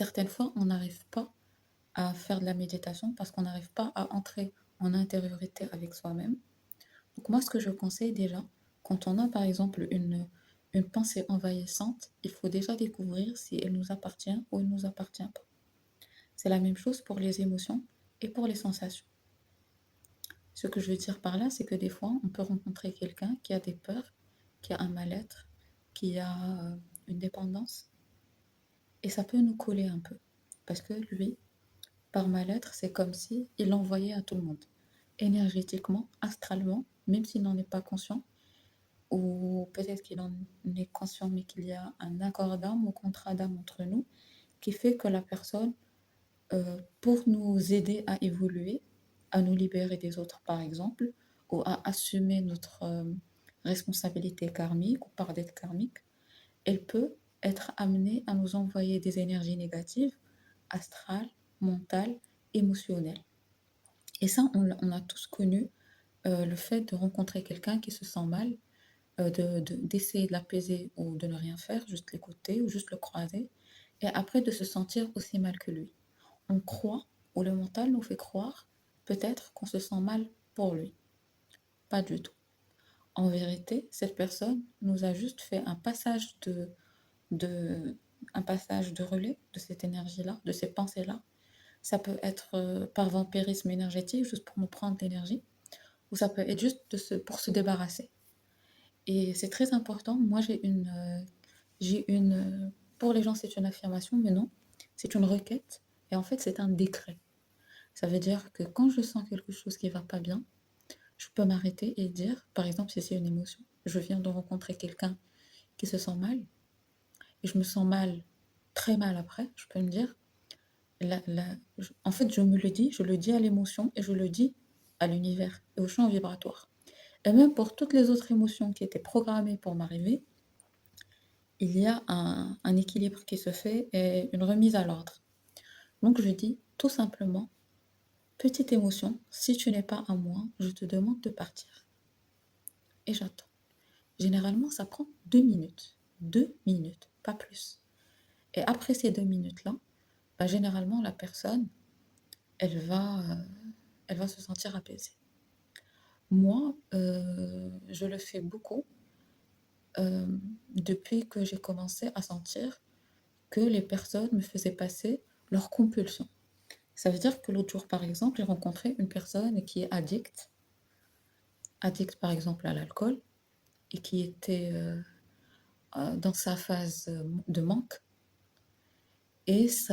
certaines fois, on n'arrive pas à faire de la méditation parce qu'on n'arrive pas à entrer en intériorité avec soi-même. Donc moi, ce que je conseille déjà, quand on a par exemple une pensée envahissante, il faut déjà découvrir si elle nous appartient ou elle ne nous appartient pas. C'est la même chose pour les émotions et pour les sensations. Ce que je veux dire par là, c'est que des fois, on peut rencontrer quelqu'un qui a des peurs, qui a un mal-être, qui a une dépendance, et ça peut nous coller un peu. Parce que lui, par mal-être, c'est comme si il l'envoyait à tout le monde. Énergétiquement, astralement, même s'il n'en est pas conscient, ou peut-être qu'il en est conscient, mais qu'il y a un accord d'âme ou contrat d'âme entre nous, qui fait que la personne, pour nous aider à évoluer, à nous libérer des autres par exemple, ou à assumer notre responsabilité karmique ou par dette karmique, elle peut être amenée à nous envoyer des énergies négatives, astrales, mentales, émotionnelles. Et ça, on a tous connu le fait de rencontrer quelqu'un qui se sent mal, d'essayer de l'apaiser ou de ne rien faire, juste l'écouter ou juste le croiser, et après de se sentir aussi mal que lui. On croit, ou le mental nous fait croire, peut-être qu'on se sent mal pour lui. Pas du tout. En vérité, cette personne nous a juste fait de, un passage de relais de cette énergie-là, de ces pensées-là. Ça peut être par vampirisme énergétique, juste pour nous prendre l'énergie, ou ça peut être juste pour se débarrasser. Et c'est très important. Moi, pour les gens, c'est une affirmation, mais non, c'est une requête. Et en fait, c'est un décret. Ça veut dire que quand je sens quelque chose qui va pas bien, je peux m'arrêter et dire, par exemple, si c'est une émotion, je viens de rencontrer quelqu'un qui se sent mal, et je me sens mal, très mal après, je peux me dire, en fait, je me le dis, je le dis à l'émotion et je le dis à l'univers et au champ vibratoire. Et même pour toutes les autres émotions qui étaient programmées pour m'arriver, il y a un équilibre qui se fait et une remise à l'ordre. Donc je dis tout simplement, petite émotion, si tu n'es pas à moi, je te demande de partir. Et j'attends. Généralement, ça prend 2 minutes. 2 minutes, pas plus. Et après ces 2 minutes-là, bah, généralement, la personne, elle va, euh, elle va se sentir apaisée. Moi, je le fais beaucoup euh, depuis que j'ai commencé à sentir que les personnes me faisaient passer leurs compulsions. Ça veut dire que l'autre jour, par exemple, j'ai rencontré une personne qui est addict par exemple à l'alcool, et qui était dans sa phase de manque, et ça